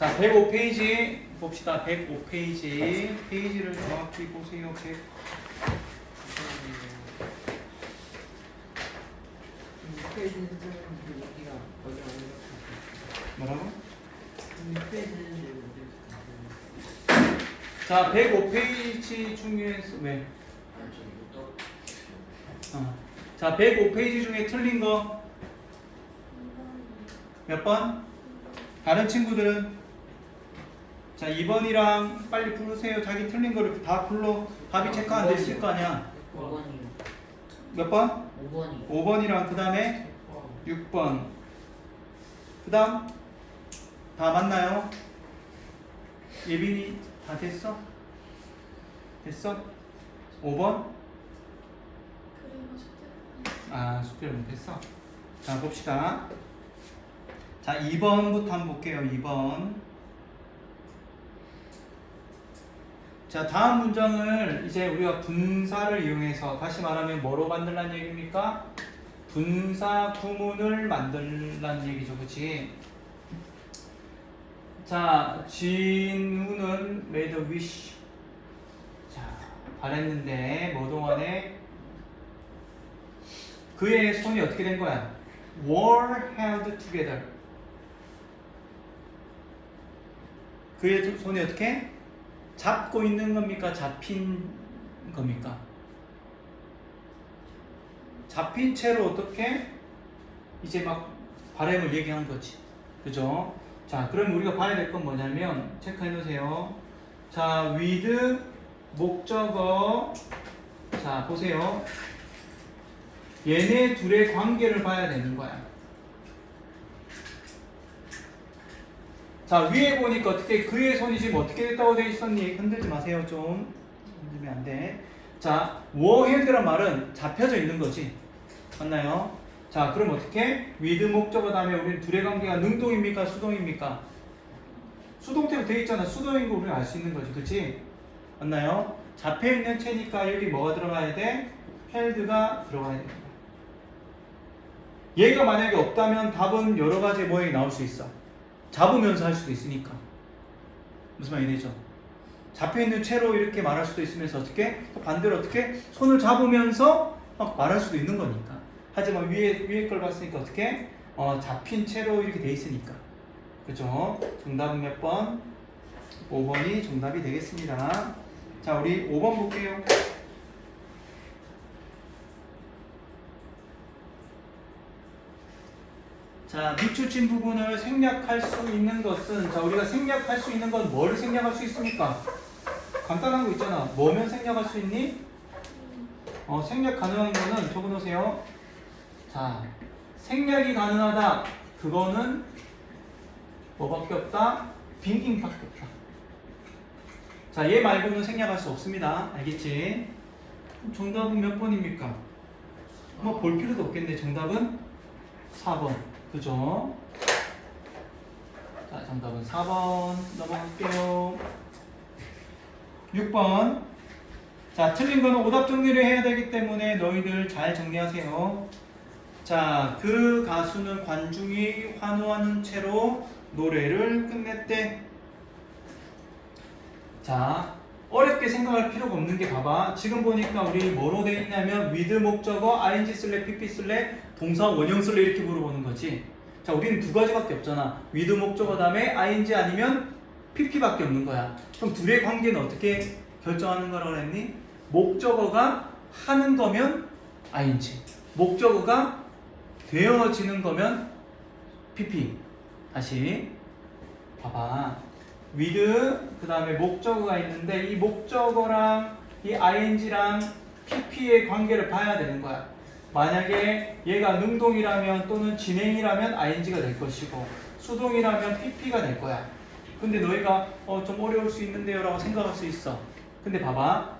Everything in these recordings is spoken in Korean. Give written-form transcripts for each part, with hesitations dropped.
자, 105페이지 봅시다. 105페이지. 페이지를 정확히 보세요. 100. 페이지는 쓰는 여기가 어디 뭐라고? 페이지는 자, 105페이지 중에서 왜? 자, 105페이지 중에 틀린 거 몇 번? 다른 친구들은? 자, 2번이랑 빨리 부르세요. 자기 틀린 거를 다 불러. 답이 체크 안 돼 있을 거 아니야. 5번이요. 몇 번? 5번이요. 5번이랑 그 다음에 6번. 그 다음 다 맞나요? 예빈이 다 됐어? 됐어? 5번? 아, 숙제를 못했어? 자, 봅시다. 자, 2번부터 한번 볼게요. 2번. 자, 다음 문장을 이제 우리가 분사를 이용해서 다시 말하면 뭐로 만들란 얘기입니까? 분사 구문을 만들란 얘기죠. 그치? 자, 진우는 made a wish. 자, 바랬는데 뭐 동안에 그의 손이 어떻게 된 거야? were held together. 그의 손이 어떻게? 잡고 있는 겁니까? 잡힌 겁니까? 잡힌 채로 어떻게? 이제 막 바람을 얘기하는 거지. 그죠? 자, 그럼 우리가 봐야 될 건 뭐냐면, 체크해 놓으세요. 자, with 목적어. 자, 보세요. 얘네 둘의 관계를 봐야 되는 거야. 자, 위에 보니까 어떻게 그의 손이 지금 어떻게 됐다고 되어 있었니? 흔들지 마세요. 좀 흔들면 안 돼. 자, 워핸드란 말은 잡혀져 있는 거지. 맞나요? 자, 그럼 어떻게? with 목적어 다음에 우리는 둘의 관계가 능동입니까? 수동입니까? 수동태로 되어 있잖아. 수동인 거 우리는 알 수 있는 거지. 그치? 맞나요? 잡혀있는 채니까 여기 뭐가 들어가야 돼? held가 들어가야 됩니다. 얘가 만약에 없다면 답은 여러 가지 모양이 나올 수 있어. 잡으면서 할 수도 있으니까. 무슨 말이 되죠? 잡혀있는 채로 이렇게 말할 수도 있으면서 어떻게? 또 반대로 어떻게? 손을 잡으면서 막 말할 수도 있는 거니까. 하지만 위에 걸 봤으니까 어떻게? 잡힌 채로 이렇게 돼 있으니까. 그죠? 정답은 몇 번? 5번이 정답이 되겠습니다. 자, 우리 5번 볼게요. 자, 밑줄친 부분을 생략할 수 있는 것은, 자, 우리가 생략할 수 있는 건 뭘 생략할 수 있습니까? 간단한 거 있잖아. 뭐면 생략할 수 있니? 생략 가능한 거는 적어 놓으세요. 자, 생략이 가능하다. 그거는 뭐밖에 없다? 빙빙밖에 없다. 자, 얘 말고는 생략할 수 없습니다. 알겠지? 정답은 몇 번입니까? 뭐 볼 필요도 없겠네. 정답은 4번. 그죠? 자, 정답은 4번 넘어갈게요. 6번. 자, 틀린 거는 오답 정리를 해야 되기 때문에 너희들 잘 정리하세요. 자, 그 가수는 관중이 환호하는 채로 노래를 끝냈대. 자, 어렵게 생각할 필요가 없는 게 봐봐. 지금 보니까 우리 뭐로 돼 있냐면 with 목적어, ing 쓸래, pp 쓸래, 동사 원형 쓸래 이렇게 물어보는 거지. 자, 우리는 두 가지밖에 없잖아. with 목적어 다음에 ing 아니면 pp밖에 없는 거야. 그럼 둘의 관계는 어떻게 결정하는 거라고 했니? 목적어가 하는 거면 ing, 목적어가 되어지는 거면 pp. 다시 봐봐. with 그 다음에 목적어가 있는데 이 목적어랑 이 ing랑 pp의 관계를 봐야 되는 거야. 만약에 얘가 능동이라면 또는 진행이라면 ing가 될 것이고 수동이라면 pp가 될 거야. 근데 너희가 좀 어려울 수 있는데요 라고 생각할 수 있어. 근데 봐봐,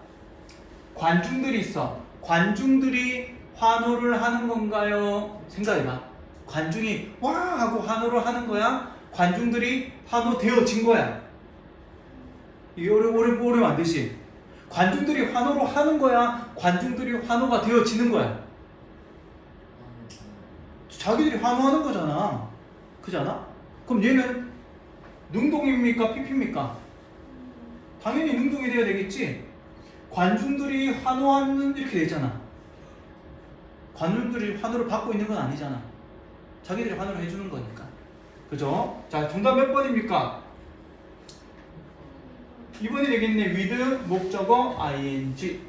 관중들이 있어. 관중들이 환호를 하는 건가요? 생각해봐. 관중이 와 하고 환호를 하는 거야? 관중들이 환호되어진 거야? 이게 어려우면 안 되지. 관중들이 환호를 하는 거야? 관중들이 환호가 되어지는 거야? 자기들이 환호하는 거잖아. 그잖아? 그럼 얘는 능동입니까? PP입니까? 당연히 능동이 돼야 되겠지. 관중들이 환호하는 이렇게 돼 있잖아. 관중들이 환호를 받고 있는 건 아니잖아. 자기들이 환호를 해주는 거니까. 그죠? 자, 정답 몇 번입니까? 2번이 되겠네. with 목적어 ing.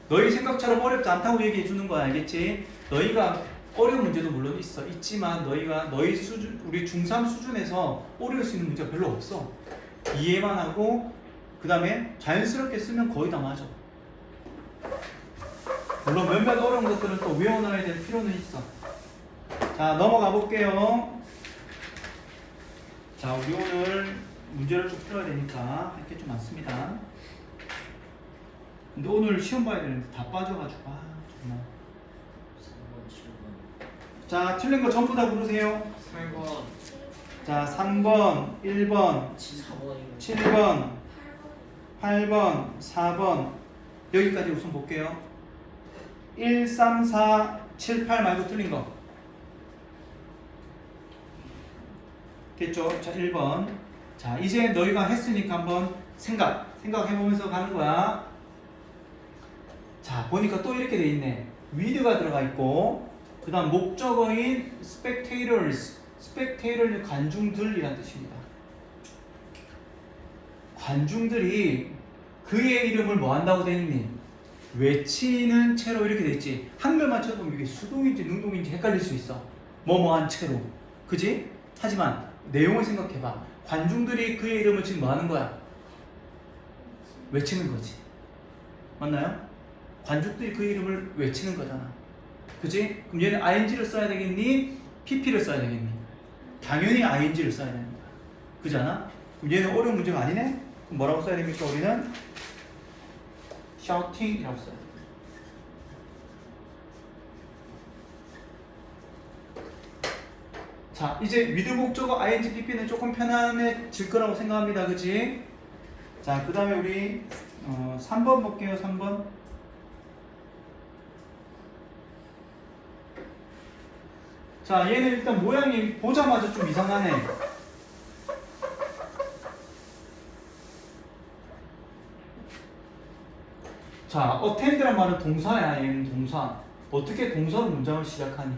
너희 생각처럼 어렵지 않다고 얘기해 주는 거야. 알겠지? 너희가 어려운 문제도 물론 있지만 너희가 너희 수준, 우리 중3 수준에서 어려울 수 있는 문제가 별로 없어. 이해만 하고 그 다음에 자연스럽게 쓰면 거의 다 맞아. 물론 몇몇 어려운 것들은 또 외워놔야 될 필요는 있어. 자, 넘어가 볼게요. 자, 우리 오늘 문제를 좀 풀어야 되니까 할 게 좀 많습니다. 근데 오늘 시험 봐야 되는데 다 빠져가지고 정말. 3번, 7번. 자, 틀린 거 전부 다 부르세요. 8번. 자, 3번, 1번, 4번이요. 7번, 8번, 4번. 여기까지 우선 볼게요. 1, 3, 4, 7, 8 말고 틀린 거. 됐죠? 자, 1번. 자, 이제 너희가 했으니까 한번 생각해보면서 가는 거야. 자, 보니까 또 이렇게 돼 있네. with가 들어가 있고, 그 다음 목적어인 spectators, spectator는 관중들이란 뜻입니다. 관중들이 그의 이름을 뭐 한다고 돼 있니? 외치는 채로 이렇게 돼 있지. 한글만 쳐보면 이게 수동인지 능동인지 헷갈릴 수 있어. 뭐뭐한 채로. 그지? 하지만 내용을 생각해봐. 관중들이 그의 이름을 지금 뭐 하는 거야? 외치는 거지. 맞나요? 관중들이 그의 이름을 외치는 거잖아. 그지? 그럼 얘는 ing를 써야 되겠니? pp를 써야 되겠니? 당연히 ing를 써야 되는 거야. 그지 않아? 그럼 얘는 어려운 문제가 아니네? 그럼 뭐라고 써야 됩니까? 우리는 shouting이라고 써야 돼. 자, 이제 with 목적어 ing, pp는 조금 편안해질 거라고 생각합니다. 그치? 자, 그 다음에 우리 3번 볼게요. 3번. 자, 얘는 일단 모양이 보자마자 좀 이상하네. 자, attend란 말은 동사야. 얘는 동사. 어떻게 동사로 문장을 시작하니?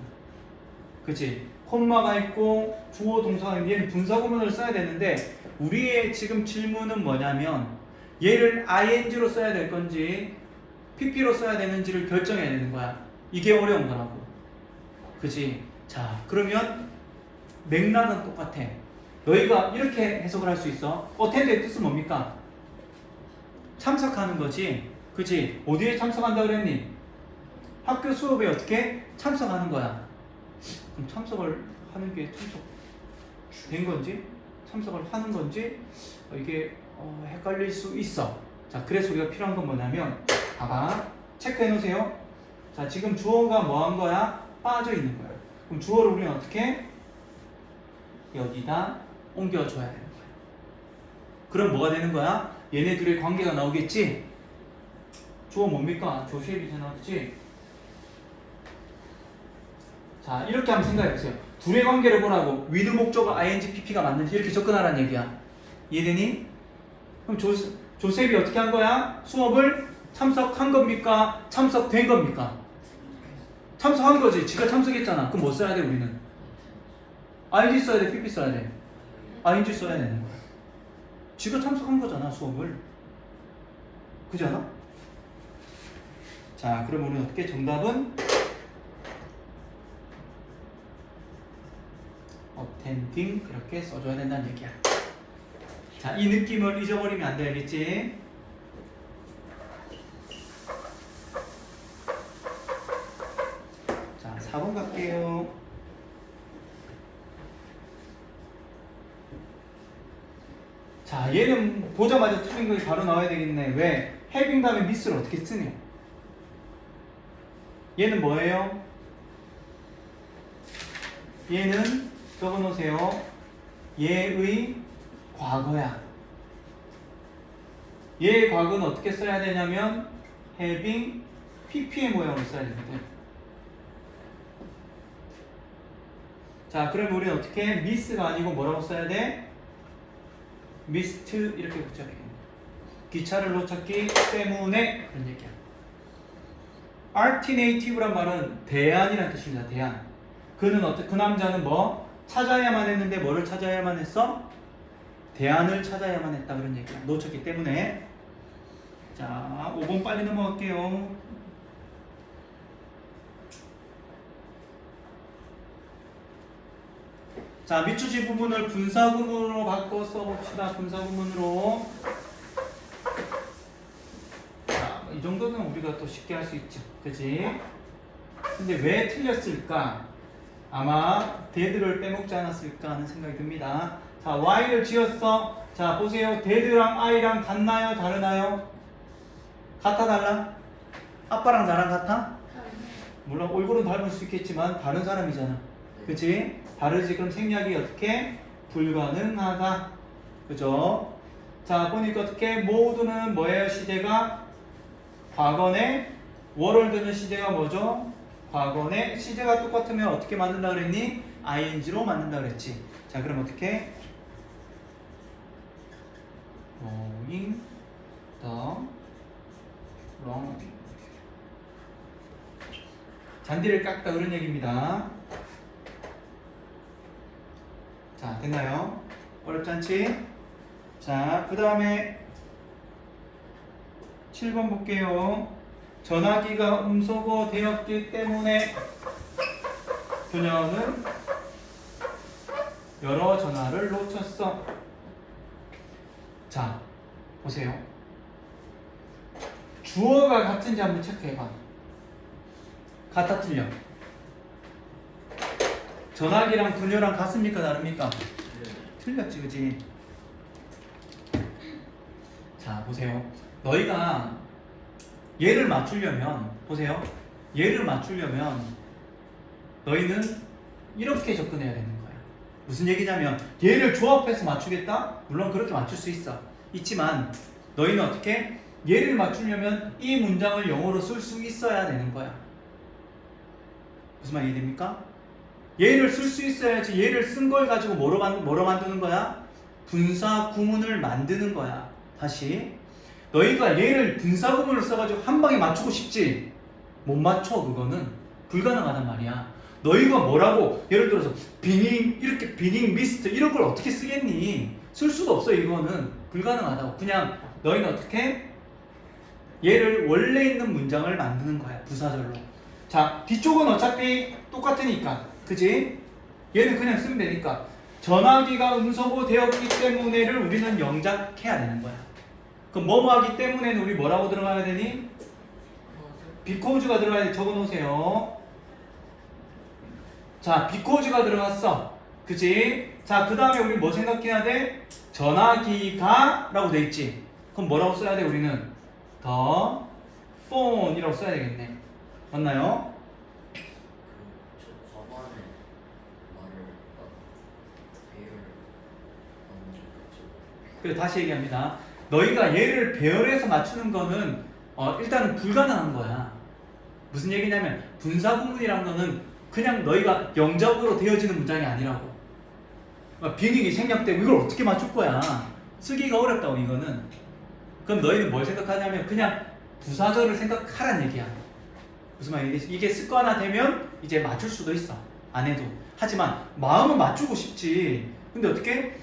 그치? 콤마가 있고 주어 동사가 있는데 얘는 분사구문을 써야 되는데 우리의 지금 질문은 뭐냐면 얘를 ing로 써야 될 건지 pp로 써야 되는지를 결정해야 되는 거야. 이게 어려운 거라고. 그치? 자, 그러면 맥락은 똑같아. 너희가 이렇게 해석을 할 수 있어. attend의 뜻은 뭡니까? 참석하는 거지. 그치? 어디에 참석한다 그랬니? 학교 수업에 어떻게 참석하는 거야. 그럼 참석을 하는 게 참석된 건지 참석을 하는 건지 이게 헷갈릴 수 있어. 자, 그래서 우리가 필요한 건 뭐냐면 봐봐, 체크해 놓으세요. 자, 지금 주어가 뭐 한 거야? 빠져 있는 거야. 그럼 주어를 우리는 어떻게 여기다 옮겨줘야 되는 거야. 그럼 뭐가 되는 거야? 얘네들의 관계가 나오겠지. 주어 뭡니까? 조셉이잖아, 그렇지? 자, 이렇게 한번 생각해보세요. 둘의 관계를 보라고. with 목적어 ing, pp가 맞는지 이렇게 접근하라는 얘기야. 이해되니? 그럼 조셉이 어떻게 한 거야? 수업을 참석한 겁니까? 참석된 겁니까? 참석한 거지. 지가 참석했잖아. 그럼 뭐 써야 돼, 우리는? ing 써야 돼, pp 써야 돼? ing 써야 되는 거야. 지가 참석한 거잖아, 수업을. 그지 않아? 자, 그럼 우리는 어떻게 정답은 attending 이렇게 써줘야 된다는 얘기야. 자, 이 느낌을 잊어버리면 안 되겠지? 자, 4번 갈게요. 자, 얘는 보자마자 틀린 거 바로 나와야 되겠네. 왜? having 다음에 miss를 어떻게 쓰냐? 얘는 뭐예요? 얘는 적어놓으세요. 얘의 과거야. 얘의 과거는 어떻게 써야 되냐면 having pp의 모양으로 써야 되거든. 자, 그럼 우리는 어떻게 miss가 아니고 뭐라고 써야 돼? missed 이렇게 붙여야 되겠네. 기차를 놓쳤기 때문에 그런 얘기야. alternative란 말은 대안이라는 뜻입니다. 대안. 그 남자는 뭐 찾아야만 했는데 뭐를 찾아야만 했어? 대안을 찾아야만 했다 그런 얘기야. 놓쳤기 때문에. 자, 5번 빨리 넘어갈게요. 자, 미추지 부분을 분사구문으로 바꿔 써봅시다. 분사구문으로. 자, 이 정도는 우리가 또 쉽게 할 수 있죠. 그지? 근데 왜 틀렸을까? 아마 데드를 빼먹지 않았을까 하는 생각이 듭니다. 자, Y를 지었어. 자, 보세요. 데드랑 I랑 같나요? 다르나요? 같아, 달라? 아빠랑 나랑 같아? 물론 얼굴은 닮을 수 있겠지만 다른 사람이잖아. 그치? 다르지. 그럼 생략이 어떻게? 불가능하다. 그죠? 자, 보니까 어떻게? 모두는 뭐예요? 시제가? 과거네. 월월드는 시제가 뭐죠? 과거네. 시제가 똑같으면 어떻게 만든다 그랬니? ing로 만든다 그랬지. 자, 그럼 어떻게? going the wrong. 잔디를 깎다 그런 얘기입니다. 자, 됐나요? 어렵지 않지? 자, 그 다음에 7번 볼게요. 전화기가 음소거 되었기 때문에 그녀는 여러 전화를 놓쳤어. 자, 보세요. 주어가 같은지 한번 체크해봐. 같아, 틀려? 전화기랑 그녀랑 같습니까? 다릅니까? 틀렸지, 그지? 자, 보세요. 너희가 얘를 맞추려면, 보세요. 얘를 맞추려면 너희는 이렇게 접근해야 되는 거야. 무슨 얘기냐면 얘를 조합해서 맞추겠다? 물론 그렇게 맞출 수 있어. 있지만 너희는 어떻게? 얘를 맞추려면 이 문장을 영어로 쓸 수 있어야 되는 거야. 무슨 말 이해됩니까? 얘를 쓸 수 있어야지. 얘를 쓴 걸 가지고 뭐로 만드는 거야? 분사 구문을 만드는 거야. 다시. 너희가 얘를 분사 구문을 써가지고 한 방에 맞추고 싶지? 못 맞춰. 그거는 불가능하단 말이야. 너희가 뭐라고 예를 들어서 비닝 이렇게 비닝 미스트 이런 걸 어떻게 쓰겠니? 쓸 수가 없어. 이거는 불가능하다고. 그냥 너희는 어떻게? 얘를 원래 있는 문장을 만드는 거야. 부사절로. 자, 뒤쪽은 어차피 똑같으니까. 그지? 얘는 그냥 쓰면 되니까. 전화기가 음소거 되었기 때문에를 우리는 영작해야 되는 거야. 그럼 뭐뭐 하기 때문에는 우리 뭐라고 들어가야 되니? 비코즈가 들어가야 돼. 적어 놓으세요. 자, 비코즈가 들어갔어. 그치? 자, 그 다음에 우리 뭐 생각해야 돼? 전화기가 라고 돼 있지. 그럼 뭐라고 써야 돼? 우리는 더 phone이라고 써야 되겠네. 맞나요? 저 과반에 말을 배열 하는 거죠. 그래, 다시 얘기합니다. 너희가 얘를 배열해서 맞추는 거는 일단은 불가능한 거야. 무슨 얘기냐면 분사구문이란 거는 그냥 너희가 영적으로 되어지는 문장이 아니라고. 비닝이 생략되고 이걸 어떻게 맞출 거야? 쓰기가 어렵다고 이거는. 그럼 너희는 뭘 생각하냐면 그냥 부사절을 생각하란 얘기야. 무슨 말이지? 이게 습관화되면 이제 맞출 수도 있어. 안 해도. 하지만 마음은 맞추고 싶지. 근데 어떻게?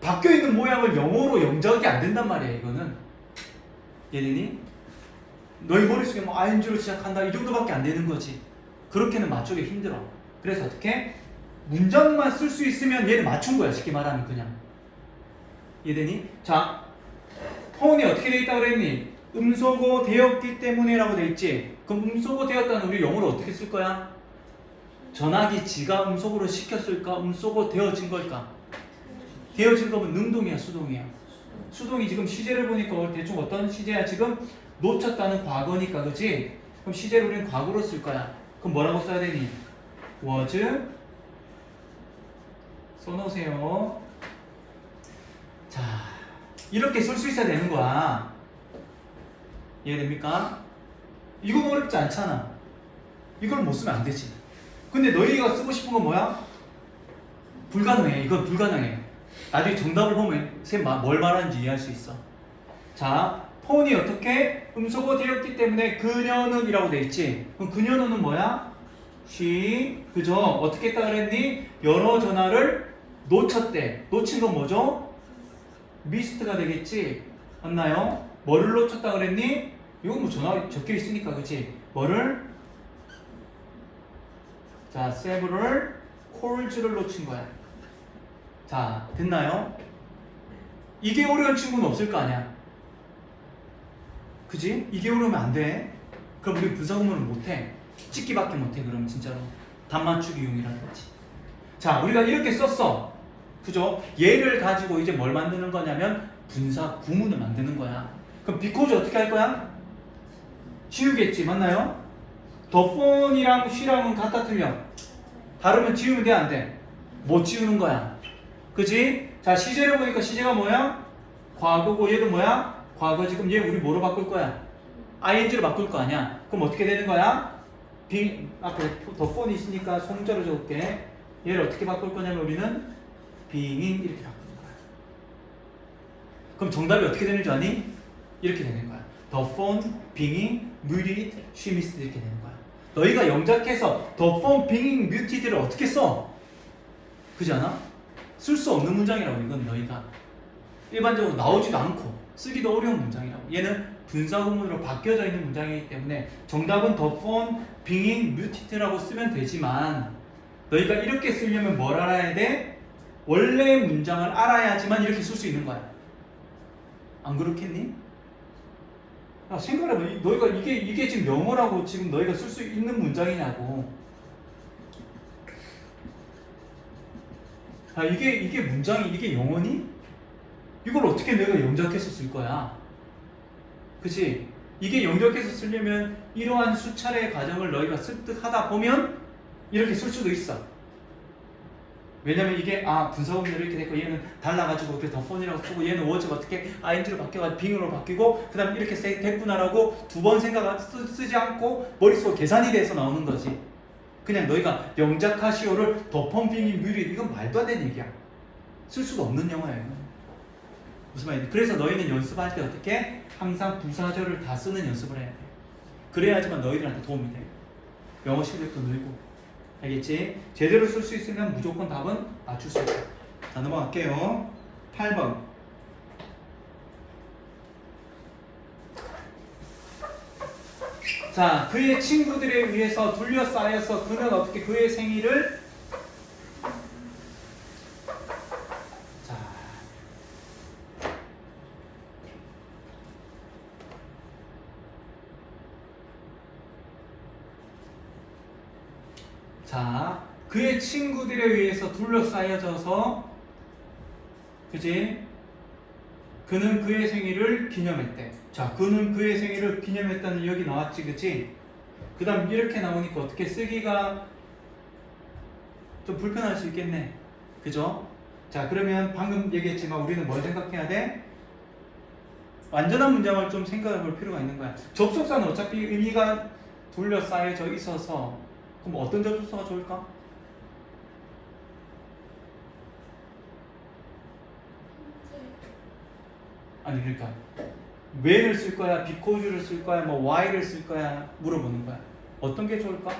바뀌어있는 모양을 영어로 영작이 안 된단 말이야 이거는. 얘네니? 너희 머릿속에 뭐 ing로 시작한다 이 정도밖에 안 되는 거지. 그렇게는 맞추기 힘들어. 그래서 어떻게? 문장만 쓸 수 있으면 얘를 맞춘 거야. 쉽게 말하면 그냥. 이해되니? 자, 폰이 어떻게 돼 있다고 그랬니? 음소거 되었기 때문에 라고 돼 있지. 그럼 음소거 되었다는 우리 영어로 어떻게 쓸 거야? 전화기 지가 음소거를 시켰을까? 음소거 되어진 걸까? 되어진 거면 능동이야 수동이야? 수동이. 지금 시제를 보니까 대충 어떤 시제야? 지금 놓쳤다는 과거니까. 그치? 그럼 시제를 우리는 과거로 쓸 거야. 그럼 뭐라고 써야 되니? was 써놓으세요. 자, 이렇게 쓸 수 있어야 되는 거야. 이해됩니까? 이건 어렵지 않잖아. 이걸 못 쓰면 안 되지. 근데 너희가 쓰고 싶은 건 뭐야? 불가능해. 이건 불가능해. 나중에 정답을 보면 쌤 뭘 말하는지 이해할 수 있어. 자, 폰이 어떻게 음소거 되었기 때문에 그녀는 이라고 돼 있지. 그럼 그녀는 뭐야? she. 그죠? 어떻게 했다 그랬니? 여러 전화를 놓쳤대. 놓친 건 뭐죠? mist가 되겠지. 맞나요? 뭐를 놓쳤다 그랬니? 이건 뭐 전화 적혀 있으니까 그치? 뭐를? 자, several calls를 놓친 거야. 자, 됐나요? 이게 어려운 친구는 없을 거 아니야. 그지? 이게 어려우면 안 돼. 그럼 우리 분사구문을 못해. 찍기밖에 못해. 그러면 진짜로 답 맞추기용이라든지. 자, 우리가 이렇게 썼어. 그죠? 얘를 가지고 이제 뭘 만드는 거냐면 분사구문을 만드는 거야. 그럼 because 어떻게 할 거야? 지우겠지. 맞나요? the phone이랑 she랑은 같아 틀려. 다르면 지우면 돼 안 돼? 못 지우는 거야. 그지? 자, 시제를 보니까 시제가 뭐야? 과거고 얘도 뭐야? 과거지. 그럼 얘 우리 뭐로 바꿀 거야? ing로 바꿀 거 아니야. 그럼 어떻게 되는 거야? 앞에 더 폰이 있으니까 송자로 적을게. 얘를 어떻게 바꿀 거냐면 우리는 being 이렇게 바꾸는 거야. 그럼 정답이 어떻게 되는 줄 아니? 이렇게 되는 거야. The phone being muted, she missed 이렇게 되는 거야. 너희가 영작해서 the phone being muted를 어떻게 써? 그지 않아? 쓸 수 없는 문장이라고. 이건 너희가 일반적으로 나오지도 않고 쓰기도 어려운 문장이라고. 얘는 분사구문으로 바뀌어져 있는 문장이기 때문에 정답은 the phone being muted라고 쓰면 되지만 너희가 이렇게 쓰려면 뭘 알아야 돼? 원래 문장을 알아야지만 이렇게 쓸 수 있는 거야. 안 그렇겠니? 야, 생각해봐. 너희가 이게 지금 영어라고 지금 너희가 쓸 수 있는 문장이냐고. 야, 이게 문장이 이게 영어니? 이걸 어떻게 내가 영작해서 쓸 거야? 그치? 이게 영작해서 쓰려면 이러한 수차례의 과정을 너희가 습득하다 보면 이렇게 쓸 수도 있어. 왜냐면 이게 분사구문으로 이렇게 됐고 얘는 달라가지고 더 폰이라고 쓰고 얘는 워즈가 어떻게 ing로 바뀌어가지고 빙으로 바뀌고 그 다음 이렇게 됐구나라고 두 번 쓰지 않고 머릿속에 계산이 돼서 나오는 거지. 그냥 너희가 영작하시오를 더 펌핑이 뮤리 이건 말도 안 되는 얘기야. 쓸 수가 없는 영어야. 무슨 말이지? 그래서 너희는 연습할 때 어떻게? 항상 부사절을 다 쓰는 연습을 해야 돼. 그래야지만 너희들한테 도움이 돼. 영어 실력도 늘고. 알겠지? 제대로 쓸 수 있으면 무조건 답은 맞출 수 있다. 자, 넘어갈게요. 8번. 자, 그의 친구들에 의해서 둘러싸여서 그는 어떻게 그의 생일을 자, 그의 친구들에 의해서 둘러싸여져서 그지? 그는 그의 생일을 기념했대. 자, 그는 그의 생일을 기념했다는 여기 나왔지, 그치? 그 다음 이렇게 나오니까 어떻게 쓰기가 좀 불편할 수 있겠네. 그죠? 자, 그러면 방금 얘기했지만 우리는 뭘 생각해야 돼? 완전한 문장을 좀 생각해 볼 필요가 있는 거야. 접속사는 어차피 의미가 둘러싸여져 있어서 그럼 어떤 접속사가 좋을까? 아니 그러니까 when을 쓸 거야, because를 쓸 거야, 뭐 why를 쓸 거야 물어보는 거야. 어떤 게 좋을까?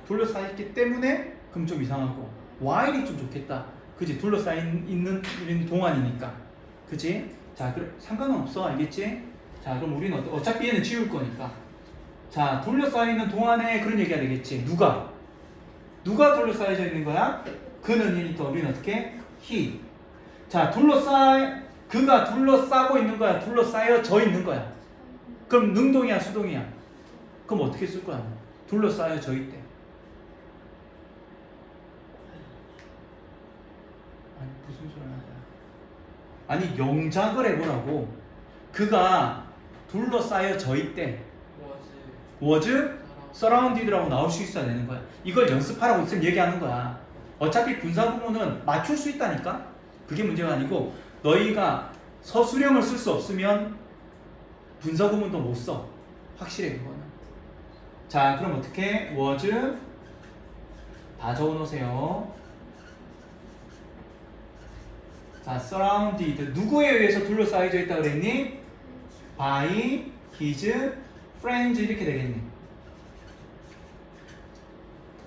둘러싸였기 때문에 그럼 좀 이상하고 why이 좀 좋겠다. 그지? 둘러싸인 있는 동안이니까. 그지? 자, 상관은 없어. 알겠지? 자, 그럼 우리는 어차피 얘는 지울 거니까. 자, 둘러싸이는 동안에 그런 얘기가 되겠지. 누가 둘러싸여져 있는 거야? 그는 이니까 우리는 어떻게? he. 자, 그가 둘러싸고 있는 거야? 둘러싸여져 있는 거야? 그럼 능동이야, 수동이야? 그럼 어떻게 쓸 거야? 둘러싸여져 있대. 아니, 무슨 소리 하는 거야? 아니, 영작을 해보라고. 그가 둘러싸여져 있대. was surrounded라고 나올 수 있어야 되는 거야. 이걸 연습하라고 지금 얘기하는 거야. 어차피 분사구문은 맞출 수 있다니까? 그게 문제가 아니고 너희가 서술형을 쓸 수 없으면 분사구문도 못 써. 확실해 그거는. 자, 그럼 어떻게? was 다 적어놓으세요. 자, surrounded. 누구에 의해서 둘러싸여져 있다 그랬니? by his friends 이렇게 되겠네.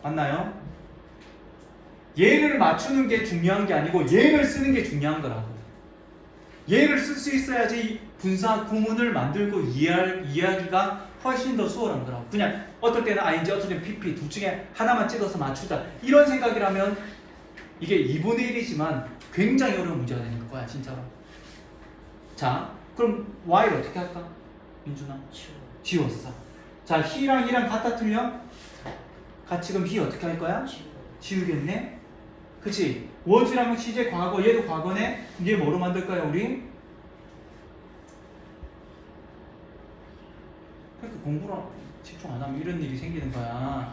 맞나요? 얘를 맞추는 게 중요한 게 아니고 얘를 쓰는 게 중요한 거라고. 얘를 쓸 수 있어야지 분사 구문을 만들고 이해하기가 훨씬 더 수월한 거라고. 그냥 어떨 때는 ing, 어떨 때는 pp 둘 중에 하나만 찍어서 맞추자 이런 생각이라면 이게 2분의 1이지만 굉장히 어려운 문제가 되는 거야 진짜로. 자, 그럼 y를 어떻게 할까? 민준아? 지웠어. 자, he랑 he랑 같아 틀려? 같이 그럼 he 어떻게 할 거야? 지우겠네? 그치? was라면 시제 과거, 얘도 과거네? 얘 뭐로 만들까요 우리? 그러니까 공부를 집중 안 하면 이런 일이 생기는 거야.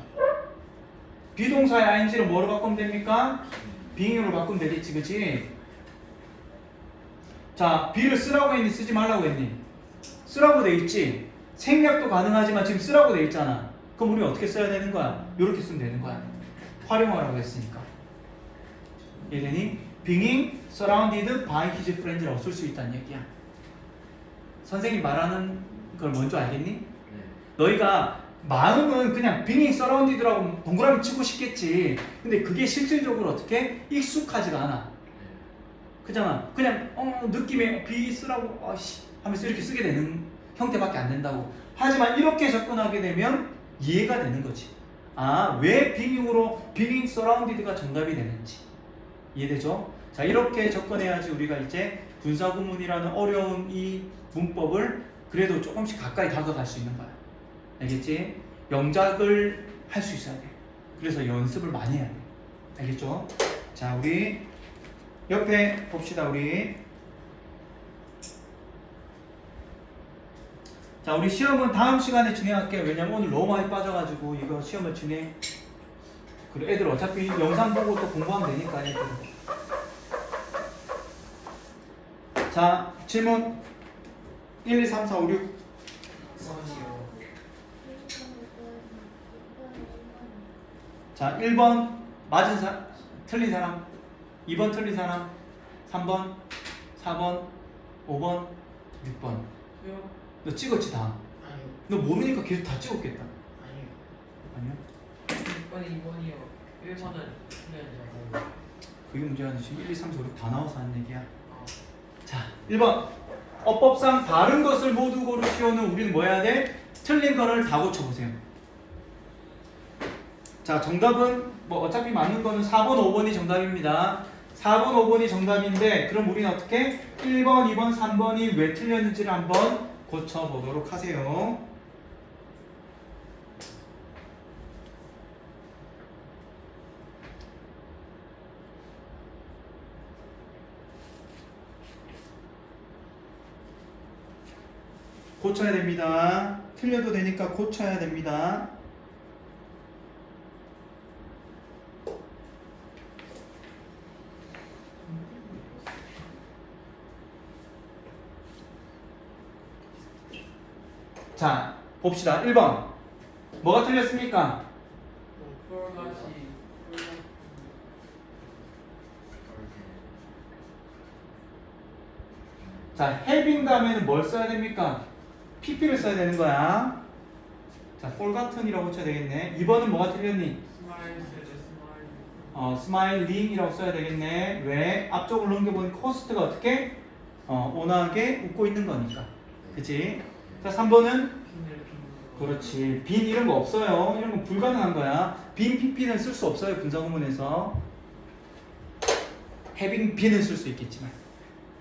비동사의 ing를 뭐로 바꾸면 됩니까? being으로 바꾸면 되겠지, 그치? 자, be를 쓰라고 했니? 쓰지 말라고 했니? 쓰라고 돼 있지? 생략도 가능하지만 지금 쓰라고 돼 있잖아. 그럼 우리 어떻게 써야 되는 거야? 이렇게 쓰면 되는 거야. 활용하라고 했으니까. 얘들이 being surrounded by his friends라고 쓸 수 있다는 얘기야. 선생님 말하는 걸 먼저 알겠니? 네. 너희가 마음은 그냥 being surrounded라고 동그라미 치고 싶겠지. 근데 그게 실질적으로 어떻게 익숙하지가 않아. 그잖아. 그냥 느낌에 be 쓰라고 하면서 이렇게 쓰게 되는 형태밖에 안 된다고. 하지만 이렇게 접근하게 되면 이해가 되는 거지. 아, 왜 being surrounded가 정답이 되는지 이해되죠? 자, 이렇게 접근해야지 우리가 이제 분사구문이라는 어려운 이 문법을 그래도 조금씩 가까이 다가갈 수 있는 거야. 알겠지? 영작을 할 수 있어야 돼. 그래서 연습을 많이 해야 돼. 알겠죠? 자, 우리 옆에 봅시다. 우리 자, 우리 시험은 다음 시간에 진행할게요. 왜냐면 오늘 너무 많이 빠져가지고 이거 시험을 진행. 그래, 애들 어차피 영상 보고 또 공부하면 되니까 애들. 자, 질문 1, 2, 3, 4, 5, 6. 자, 1번 맞은 사람, 틀린 사람, 2번 틀린 사람, 3번, 4번, 5번, 6번. 너 찍었지 다? 아니요. 너 모르니까 계속 다 찍었겠다. 아니요. 아니야? 6번이 2번이요. 1번은 틀려야죠. 그게 문제가 아니지. 1, 2, 3, 4, 5, 6 다 나와서 하는 얘기야. 자, 1번. 어법상 바른 것을 모두 고르시오는 우리는 뭐 해야 돼? 틀린 거를 다 고쳐보세요. 자, 정답은 뭐 어차피 맞는 거는 4번, 5번이 정답입니다. 4번, 5번이 정답인데 그럼 우리는 어떻게 1번, 2번, 3번이 왜 틀렸는지를 한번 고쳐보도록 하세요. 고쳐야 됩니다. 틀려도 되니까 고쳐야 됩니다. 자, 봅시다. 1번. 뭐가 틀렸습니까? 자, having 다음에는 뭘 써야 됩니까? pp를 써야 되는 거야. 자, forgotten이라고 쳐야 되겠네. 2번은 뭐가 틀렸니? smiling이라고 써야 되겠네. 왜? 앞쪽을 넘겨보니 코스트가 어떻게? 온화하게 웃고 있는 거니까. 그치? 자, 3번은? 그렇지. 빈 이런 거 없어요. 이런 건 불가능한 거야. 빈 pp는 쓸 수 없어요. 분사구문에서. having 빈은 쓸 수 있겠지만.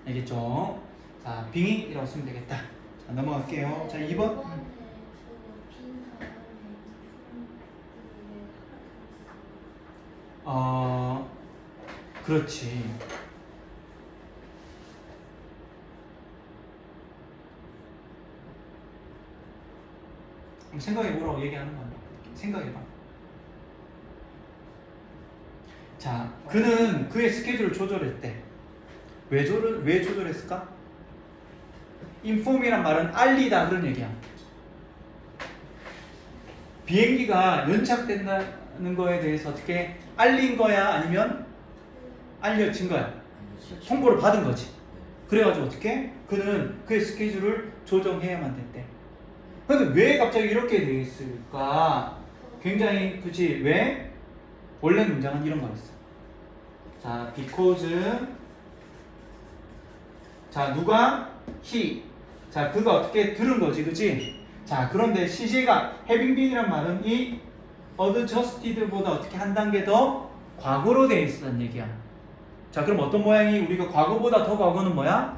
알겠죠? 자, 빙이라고 쓰면 되겠다. 자, 넘어갈게요. 자, 2번. 그렇지. 생각해보라고 얘기하는 거야. 생각해봐. 자, 그는 그의 스케줄을 조절했대. 왜 조절했을까? inform이란 말은 알리다 그런 얘기야. 비행기가 연착된다 있다는 거에 대해서 어떻게 알린 거야? 아니면 알려진 거야? 통보를 받은 거지. 그래가지고 어떻게? 그는 그의 스케줄을 조정해야만 됐대. 근데 왜 갑자기 이렇게 돼 있을까? 굉장히 그치? 왜? 원래 문장은 이런 거였어. 자, because 자, 누가? he. 자, 그가 어떻게 들은 거지, 그치? 자, 그런데 CJ가 having been이란 말은 이 adjusted보다 어떻게 한 단계 더 과거로 돼 있었다는 얘기야. 자, 그럼 어떤 모양이 우리가 과거보다 더 과거는 뭐야?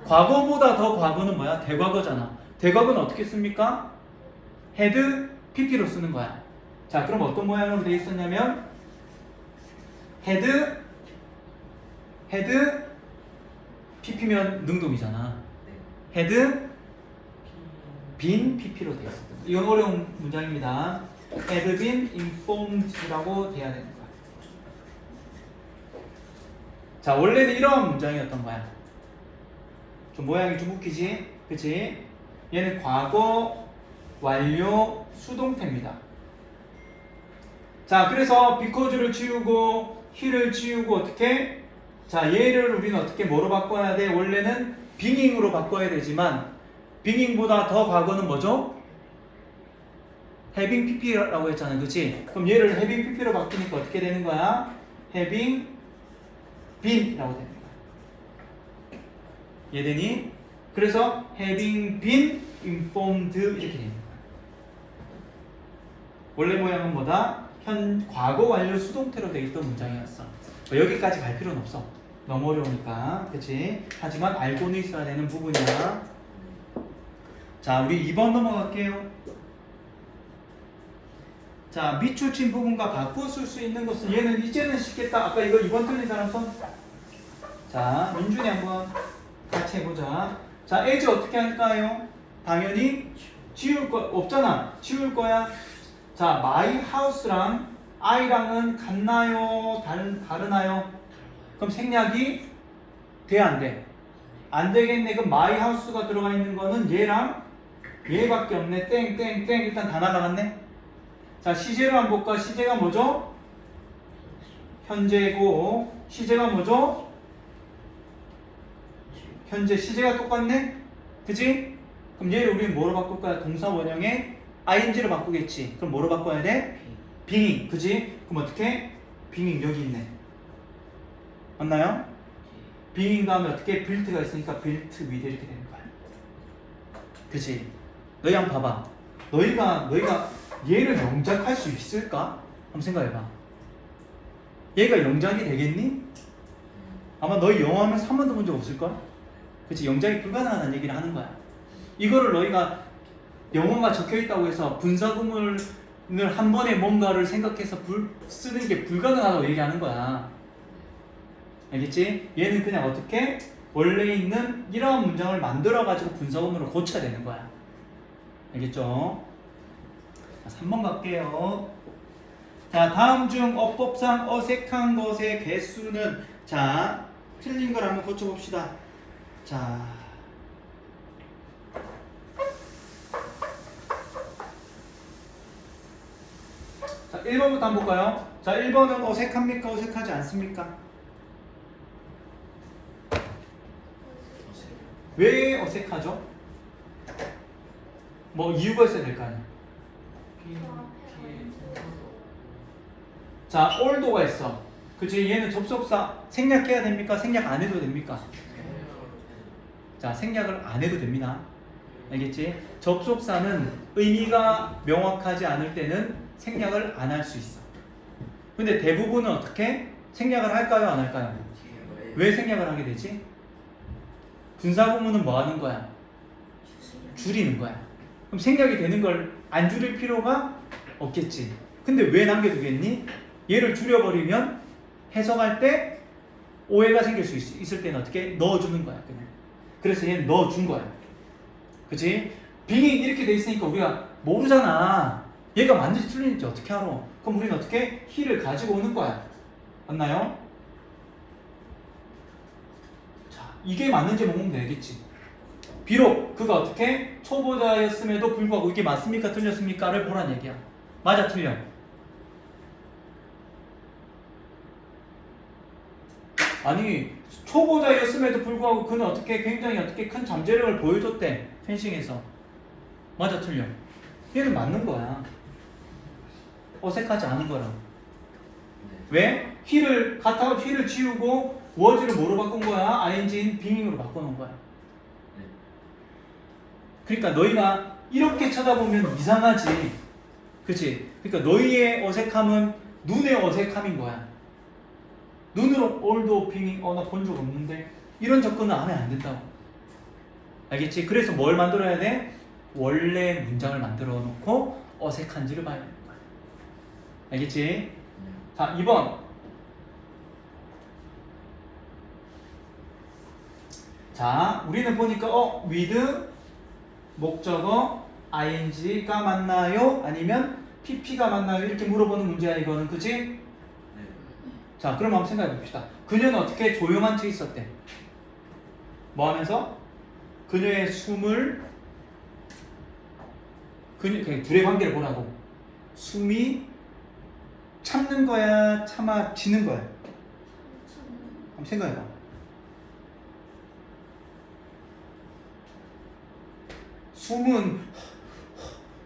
과거보다 더 과거는 뭐야? 대과거잖아. 대과거는 어떻게 씁니까? had pp로 쓰는 거야. 자, 그럼 어떤 모양으로 돼 있었냐면 had pp면 능동이잖아. had been pp로 돼 있어. 이건 어려운 문장입니다. had been informed라고 돼야 되는 거야. 자, 원래는 이런 문장이었던 거야. 좀 모양이 좀 웃기지? 그치? 얘는 과거 완료 수동태입니다. 자, 그래서 because를 지우고 he를 지우고 어떻게? 자, 얘를 우리는 어떻게 뭐로 바꿔야 돼? 원래는 being으로 바꿔야 되지만 being보다 더 과거는 뭐죠? having pp라고 했잖아. 그치? 그럼 얘를 having pp로 바꾸니까 어떻게 되는 거야? having been이라고 되는 거야. 이해되니? 그래서 having been informed 이렇게 되는 거야. 원래 모양은 뭐다? 과거 완료 수동태로 되어 있던 문장이었어. 여기까지 갈 필요는 없어. 너무 어려우니까. 그치? 하지만 알고는 있어야 되는 부분이야. 자, 우리 2번 넘어갈게요. 자, 밑줄친 부분과 바꾸어 쓸 수 있는 것은 얘는 이제는 쉽겠다. 아까 이거 2번 틀린 사람 손. 자, 민준이 한번 같이 해보자. 자, as 어떻게 할까요? 당연히 지울 거 없잖아. 지울 거야. 자, my house랑 I랑은 같나요? 다르나요? 그럼 생략이 돼, 안 돼? 안 되겠네. 그럼 my house가 들어가 있는 거는 얘랑 얘밖에 없네. 땡땡땡. 일단 다 날아갔네. 자, 시제로 한번 볼까? 시제가 뭐죠? 현재고 시제가 뭐죠? 현재. 시제가 똑같네? 그치? 그럼 얘를 우리는 뭐로 바꿀 거야? 동사 원형에 ing로 바꾸겠지. 그럼 뭐로 바꿔야 돼? being. 그치? 그럼 어떻게? being 여기 있네. 맞나요? being 다음에 어떻게? built가 있으니까 built with 이렇게 되는 거야. 그치? 너희 한번 봐봐. 너희가 얘를 영작할 수 있을까? 한번 생각해봐. 얘가 영작이 되겠니? 아마 너희 영어 하면서 한 번도 본 적 없을걸? 그치? 영작이 불가능하다는 얘기를 하는 거야. 이거를 너희가 영어가 적혀있다고 해서 분사구문을 한 번에 뭔가를 생각해서 쓰는 게 불가능하다고 얘기하는 거야. 알겠지? 얘는 그냥 어떻게? 원래 있는 이러한 문장을 만들어가지고 분사구문을 고쳐야 되는 거야. 알겠죠? 자, 3번 갈게요. 자, 다음 중 어법상 어색한 것의 개수는, 자, 틀린 걸 한번 고쳐봅시다. 자, 1번부터 한번 볼까요? 자, 1번은 어색합니까? 어색하지 않습니까? 왜 어색하죠? 뭐 이유가 있어야 될 거 아니야. 자, all도가 있어. 그치? 얘는 접속사 생략해야 됩니까? 생략 안 해도 됩니까? 자, 생략을 안 해도 됩니다. 알겠지? 접속사는 의미가 명확하지 않을 때는 생략을 안 할 수 있어. 근데 대부분은 어떻게? 생략을 할까요? 안 할까요? 왜 생략을 하게 되지? 분사구문은 뭐 하는 거야? 줄이는 거야. 그럼 생략이 되는 걸 안 줄일 필요가 없겠지. 근데 왜 남겨두겠니? 얘를 줄여버리면 해석할 때 오해가 생길 수 있을 때는 어떻게? 넣어주는 거야, 그냥. 그래서 얘는 넣어준 거야. 그치? 빙이 이렇게 돼 있으니까 우리가 모르잖아. 얘가 맞는지 틀린지 어떻게 알아? 그럼 우리는 어떻게? he를 가지고 오는 거야. 맞나요? 자, 이게 맞는지 보면 되겠지. 비록 그가 어떻게? 초보자였음에도 불구하고 이게 맞습니까? 틀렸습니까?를 보란 얘기야. 맞아 틀려? 아니 초보자였음에도 불구하고 그는 어떻게 굉장히 어떻게 큰 잠재력을 보여줬대 펜싱에서. 맞아 틀려? 얘는 맞는 거야. 어색하지 않은 거라. 왜? 힐을 갖다가 힐을 지우고 워즈를 뭐로 바꾼 거야? ing인 빙잉으로 바꿔놓은 거야. 그러니까 너희가 이렇게 쳐다보면 이상하지. 그치? 그러니까 너희의 어색함은 눈의 어색함인 거야. 눈으로 올도 빙잉 나 본 적 없는데 이런 접근은 하면 안 된다고. 알겠지? 그래서 뭘 만들어야 돼? 원래 문장을 만들어 놓고 어색한지를 봐야 되는 거야. 알겠지? 자 2번. 자 우리는 보니까 with 목적어 ing가 맞나요? 아니면 pp가 맞나요? 이렇게 물어보는 문제야 이거는. 그치? 네. 자 그럼 한번 생각해 봅시다. 그녀는 어떻게 조용한 채 있었대? 뭐 하면서? 그녀의 숨을 그냥 둘의 관계를 보라고. 숨이 참는 거야 참아지는 거야? 한번 생각해봐. 숨은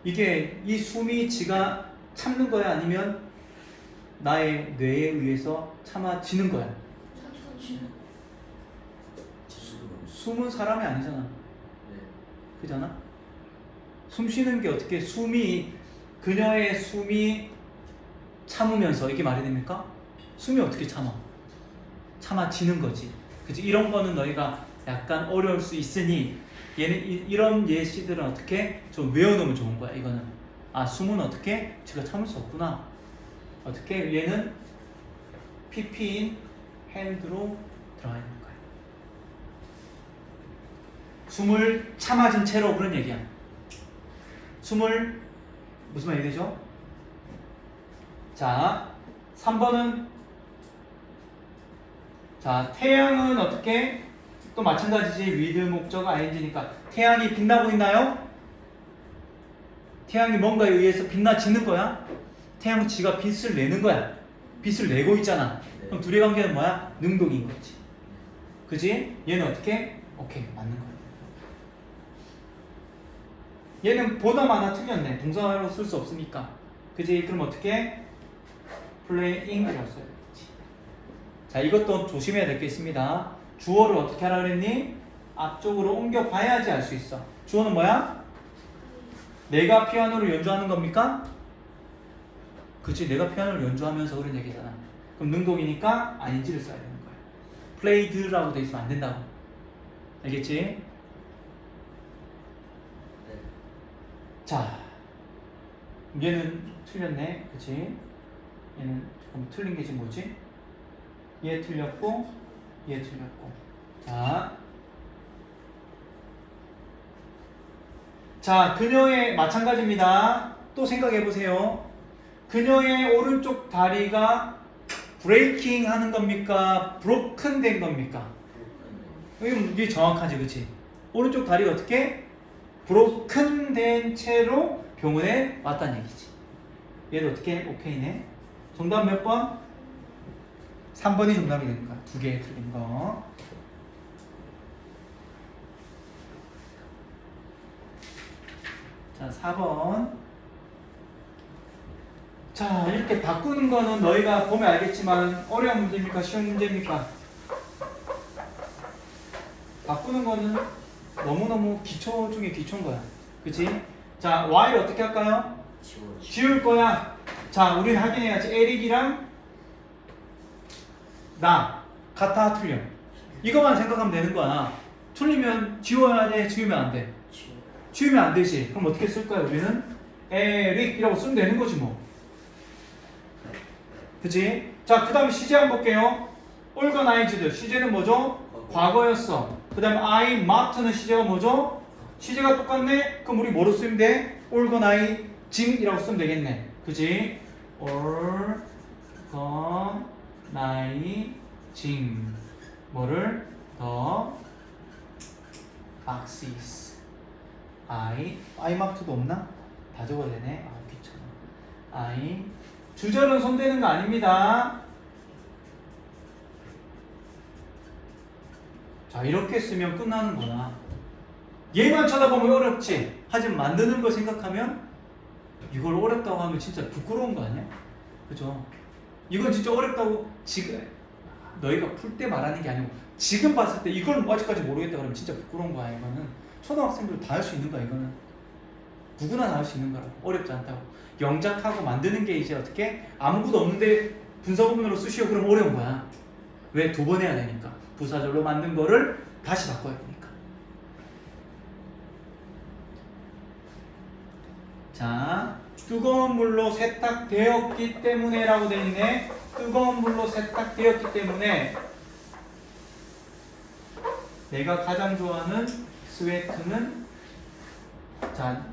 이게 이 숨이 지가 참는 거야 아니면 나의 뇌에 의해서 참아지는 거야? 숨은 사람이 아니잖아. 네. 그잖아? 숨 쉬는 게 어떻게 그녀의 숨이 참으면서 이게 말이 됩니까? 숨이 어떻게 참아지는 거지. 그치? 이런 거는 너희가 약간 어려울 수 있으니 이런 예시들은 어떻게 좀 외워놓으면 좋은 거야. 이거는 숨은 어떻게 제가 참을 수 없구나. 어떻게 얘는 pp인 hand로 들어가 있는 거야. 숨을 참아진 채로 그런 얘기야. 숨을 무슨 말이 되죠? 자 3번은 자 태양은 어떻게 또 마찬가지지. with 목적 ing니까 태양이 빛나고 있나요? 태양이 뭔가에 의해서 빛나지는 거야? 태양은 지가 빛을 내는 거야. 빛을 내고 있잖아. 그럼 둘의 관계는 뭐야? 능동인 거지. 그지? 얘는 어떻게? 오케이 맞는 거야. 얘는 보다 많아 틀렸네. 동사로 쓸 수 없으니까. 그지? 그럼 어떻게? playing이라고 써야 되겠지. 자 이것도 조심해야 될 게 있습니다. 주어를 어떻게 하라 그랬니? 앞쪽으로 옮겨 봐야지 알 수 있어. 주어는 뭐야? 내가 피아노를 연주하는 겁니까? 그치, 내가 피아노를 연주하면서 그런 얘기잖아. 그럼 능동이니까 ing를 써야 되는 거야. played라고 돼 있으면 안 된다고. 알겠지? 네. 자, 얘는 틀렸네. 그치? 얘는 조금 틀린 게 지금 뭐지? 얘 틀렸고 얘 틀렸고. 자 그녀의 마찬가지입니다. 또 생각해 보세요. 그녀의 오른쪽 다리가 브레이킹 하는 겁니까? 브로큰 된 겁니까? 이게 정확하지, 그치? 오른쪽 다리가 어떻게? 브로큰 된 채로 병원에 왔다는 얘기지. 얘도 어떻게? 오케이네. 정답 몇 번? 3번이 정답이 되는 거야. 두 개 틀린 거. 자, 4번. 자, 이렇게 바꾸는 거는 너희가 보면 알겠지만 어려운 문제입니까? 쉬운 문제입니까? 바꾸는 거는 너무너무 기초 중에 기초인 거야. 그치? 자, Y를 어떻게 할까요? 지울 거야. 자, 우리는 확인해야지. 에릭이랑 나 같아 틀려. 이것만 생각하면 되는 거야. 틀리면 지워야 돼, 지우면 안 돼? 지우면 안 되지. 그럼 어떻게 쓸 거야? 우리는 에릭이라고 쓰면 되는 거지 뭐. 그치? 자, 그 다음에 시제 한번 볼게요. organized. 시제는 뭐죠? 과거였어. 그 다음에 I marked는 시제가 뭐죠? 시제가 똑같네? 그럼 우리 뭐로 쓰면 돼? organizing이라고 쓰면 되겠네. 그치? organizing. 뭐를? 더 boxes. I marked도 없나? 다 적어야 되네. 귀찮아. I. 주절은 손대는 거 아닙니다. 자, 이렇게 쓰면 끝나는 거야. 얘만 쳐다보면 어렵지. 하지만 만드는 걸 생각하면 이걸 어렵다고 하면 진짜 부끄러운 거 아니야? 그죠? 이건 진짜 어렵다고 지금 너희가 풀 때 말하는 게 아니고 지금 봤을 때 이걸 아직까지 모르겠다 그러면 진짜 부끄러운 거야. 이거는 초등학생들 다 할 수 있는 거야. 이거는 누구나 다 할 수 있는 거라고. 어렵지 않다고. 영작하고 만드는 게 이제 어떻게 아무것도 없는데 분사구문으로 쓰시오 그러면 어려운 거야. 왜? 두 번 해야 되니까. 부사절로 만든 거를 다시 바꿔야 되니까. 자, 뜨거운 물로 세탁되었기 때문에 라고 돼 있네. 뜨거운 물로 세탁되었기 때문에 내가 가장 좋아하는 스웨트는, 자,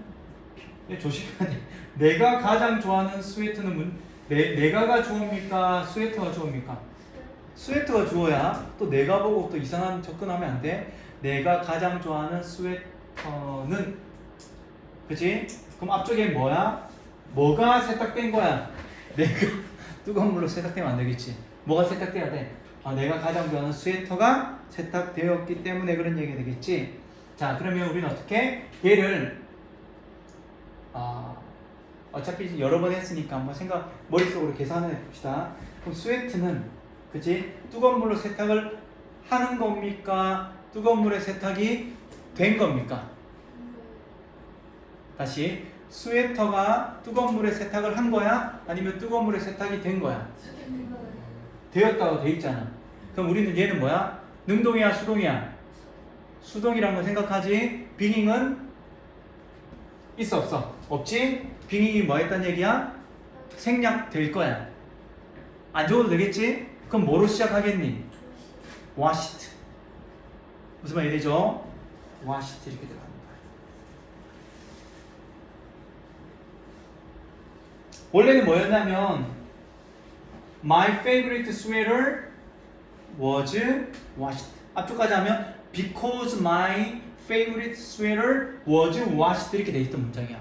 조심해야 돼. 내가 가장 좋아하는 스웨트는 내가가 주어입니까? 스웨터가 주어입니까? 스웨터가 주어야. 또 내가 보고 또 이상한 접근하면 안 돼. 내가 가장 좋아하는 스웨터는, 그치? 그럼 앞쪽에 뭐야? 뭐가 세탁된 거야? 내가 뜨거운 물로 세탁되면 안 되겠지. 뭐가 세탁돼야 돼? 내가 가장 좋아하는 스웨터가 세탁되었기 때문에 그런 얘기가 되겠지. 자, 그러면 우리는 어떻게? 얘를 어차피 여러 번 했으니까 한번 머릿속으로 계산해 봅시다. 그럼 스웨트는, 그치? 뜨거운 물로 세탁을 하는 겁니까? 뜨거운 물에 세탁이 된 겁니까? 다시, 스웨터가 뜨거운 물에 세탁을 한 거야? 아니면 뜨거운 물에 세탁이 된 거야? 되었다고 돼 있잖아. 그럼 우리는 얘는 뭐야? 능동이야, 수동이야? 수동이란 거 생각하지? 빙잉은 있어, 없어? 없지? 빙잉이 뭐 했단 얘기야? 생략될 거야. 안 적어도 되겠지? 그럼 뭐로 시작하겠니? washed. 무슨 말이 되죠? washed 이렇게 들어갑니다. 원래는 뭐였냐면 My favorite sweater was washed. 앞쪽까지 하면 Because my favorite sweater was washed 이렇게 돼 있던 문장이야.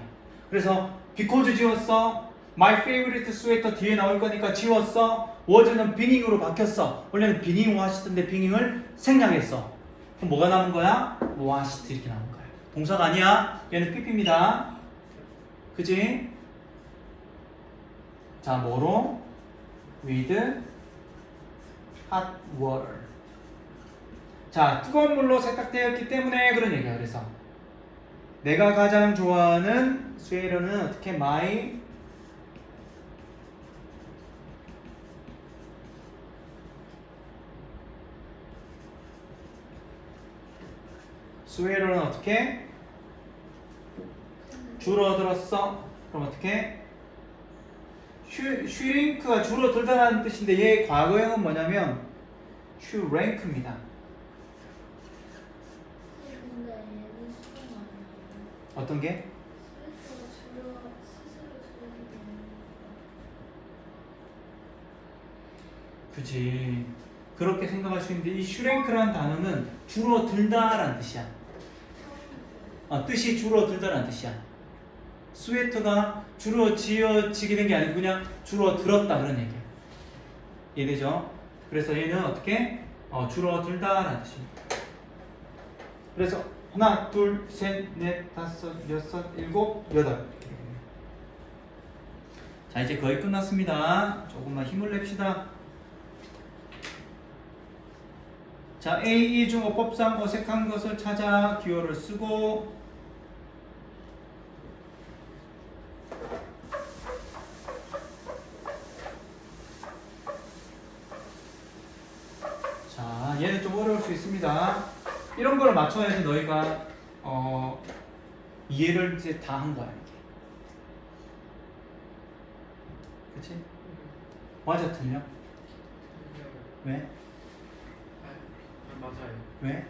그래서 because 지웠어. My favorite sweater 뒤에 나올 거니까 지웠어. was는 빙잉으로 바뀌었어. 원래는 빙잉 washed인데 빙잉을 생략했어. 그럼 뭐가 남은 거야? washed 이렇게 남은 거야. 동사가 아니야. 얘는 pp입니다. 그지? 자, 뭐로? with hot water. 자, 뜨거운 물로 세탁되었기 때문에 그런 얘기야. 그래서 내가 가장 좋아하는 스웨터는 어떻게? my 스웨터는 어떻게? 줄어들었어. 그럼 어떻게? 슈링크가 줄어들다라는 뜻인데 얘의 과거형은 뭐냐면 슈랭크입니다. 근데 얘는 수동 아니에요. 어떤 게? 스스로 줄이기 때문에. 그치. 그렇게 생각할 수 있는데 이 슈랭크라는 단어는 줄어들다라는 뜻이야. 뜻이 줄어들다라는 뜻이야. 스웨터가 줄어지게 된 게 아니고 그냥 줄어들었다 그런 얘기야. 이해되죠? 그래서 얘는 어떻게? 줄어들다라는 뜻입니다. 그래서 하나, 둘, 셋, 넷, 다섯, 여섯, 일곱, 여덟. 자, 이제 거의 끝났습니다. 조금만 힘을 냅시다. 자, A, E 중 어법상 어색한 것을 찾아 기호를 쓰고 자, 얘는 좀 어려울 수 있습니다. 이런 걸 맞춰야지 너희가 이해를 이제 다 한 거야. 이게. 그치? 맞아, 틀려? 왜? 맞아요. 왜?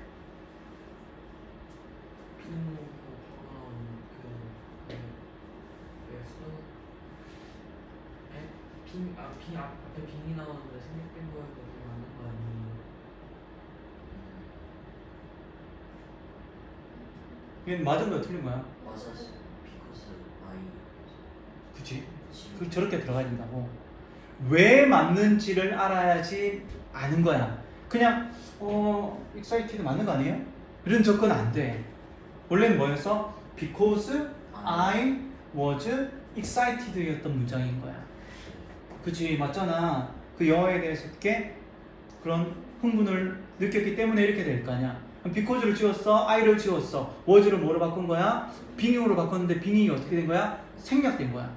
빙 빙 앞에 빙이 나오는데 생략된 거에 그게 맞는 거 아니에요? 얘는 맞은 거야, 틀린 거야? 맞았어. because I 그치? 저렇게 들어가야 된다고. 왜 맞는지를 알아야지 아는 거야. 그냥 excited 맞는 거 아니에요? 이런 접근 안 돼. 원래는 뭐였어? Because I was excited였던 문장인 거야. 그치, 맞잖아. 그 영어에 대해서 어떻게 그런 흥분을 느꼈기 때문에 이렇게 될 거 아니야. because를 지웠어, I를 지웠어, was를 뭐로 바꾼 거야? 빙의어로 바꿨는데 빙의가 어떻게 된 거야? 생략된 거야.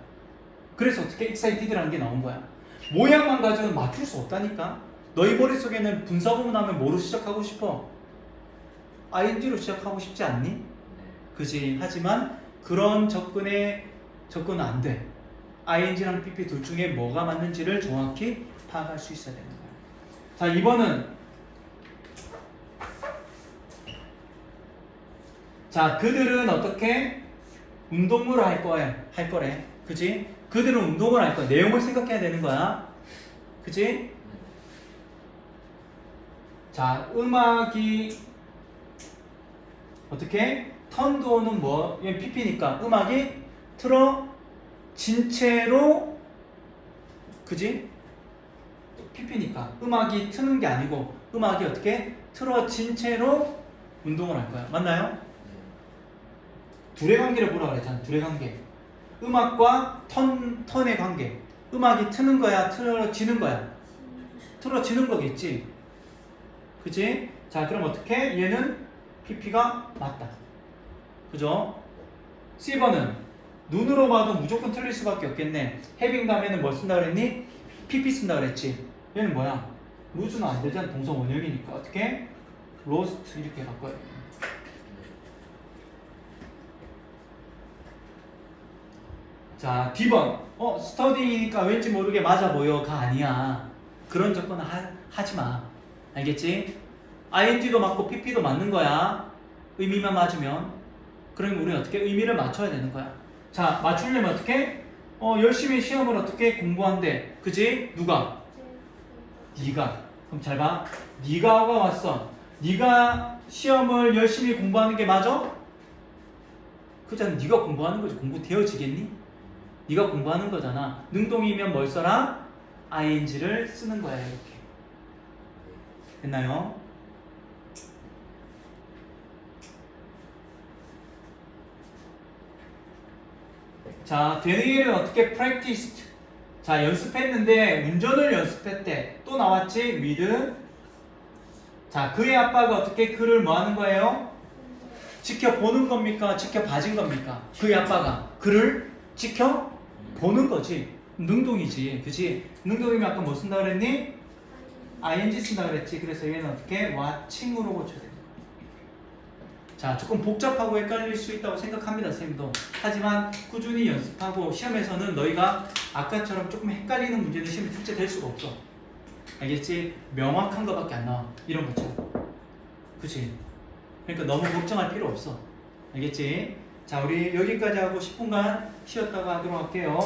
그래서 어떻게 excited라는 게 나온 거야. 모양만 가지고는 맞출 수 없다니까. 너희 머릿속에는 분사구문 하면 뭐로 시작하고 싶어? ing로 시작하고 싶지 않니? 그지? 하지만 그런 접근은 안 돼. ing랑 pp 둘 중에 뭐가 맞는지를 정확히 파악할 수 있어야 되는 거야. 자, 2번은 자, 그들은 어떻게 운동을 할 거래. 그지? 그들은 운동을 할 거야. 내용을 생각해야 되는 거야. 그지? 자, 음악이 어떻게? 턴도어는 뭐? 얘 PP니까 음악이 틀어진 채로, 그지? PP니까 음악이 트는 게 아니고 음악이 어떻게? 틀어진 채로 운동을 할 거야. 맞나요? 둘의 관계를 보라 그랬잖아. 둘의 관계. 음악과 턴의 관계. 음악이 트는 거야? 틀어지는 거야? 틀어지는 거겠지? 그치? 자, 그럼 어떻게? 얘는 PP가 맞다. 그죠? C번은 눈으로 봐도 무조건 틀릴 수밖에 없겠네. having 다음에는 뭐 쓴다 그랬니? PP 쓴다 그랬지? 얘는 뭐야? 루즈는 안 되잖아. 동사 원형이니까. 어떻게? lost 이렇게 바꿔야 돼. 자, D번. study이니까 왠지 모르게 맞아 보여가 아니야. 그런 접근은 하지 마. 알겠지? ing도 맞고 pp도 맞는 거야. 의미만 맞으면. 그러면 우리는 어떻게 의미를 맞춰야 되는 거야. 자, 맞추려면 어떻게? 열심히 시험을 어떻게 공부한대. 그지? 누가? 네가. 그럼 잘 봐. 네가가 왔어. 네가 시험을 열심히 공부하는 게 맞아? 그잖아. 네가 공부하는 거지. 공부 되어지겠니? 네가 공부하는 거잖아. 능동이면 뭘 써라? ing를 쓰는 거야. 이렇게. 됐나요? 자, 되는 일은 어떻게 practiced. 자, 연습했는데 운전을 연습했대. 또 나왔지? with. 자, 그의 아빠가 어떻게 그를 뭐 하는 거예요? 지켜보는 겁니까? 지켜봐진 겁니까? 그의 아빠가 그를 지켜보는 거지. 능동이지. 그치? 능동이면 아까 뭐 쓴다 그랬니? ing 쓴다 그랬지. 그래서 얘는 어떻게? watching으로 고쳐야 돼. 자, 조금 복잡하고 헷갈릴 수 있다고 생각합니다, 선생님도. 하지만 꾸준히 연습하고 시험에서는 너희가 아까처럼 조금 헷갈리는 문제는 시험에 출제될 수가 없어. 알겠지? 명확한 거밖에 안 나와. 이런 것처럼. 그치? 그러니까 너무 걱정할 필요 없어. 알겠지? 자, 우리 여기까지 하고 10분간 쉬었다가 하도록 할게요.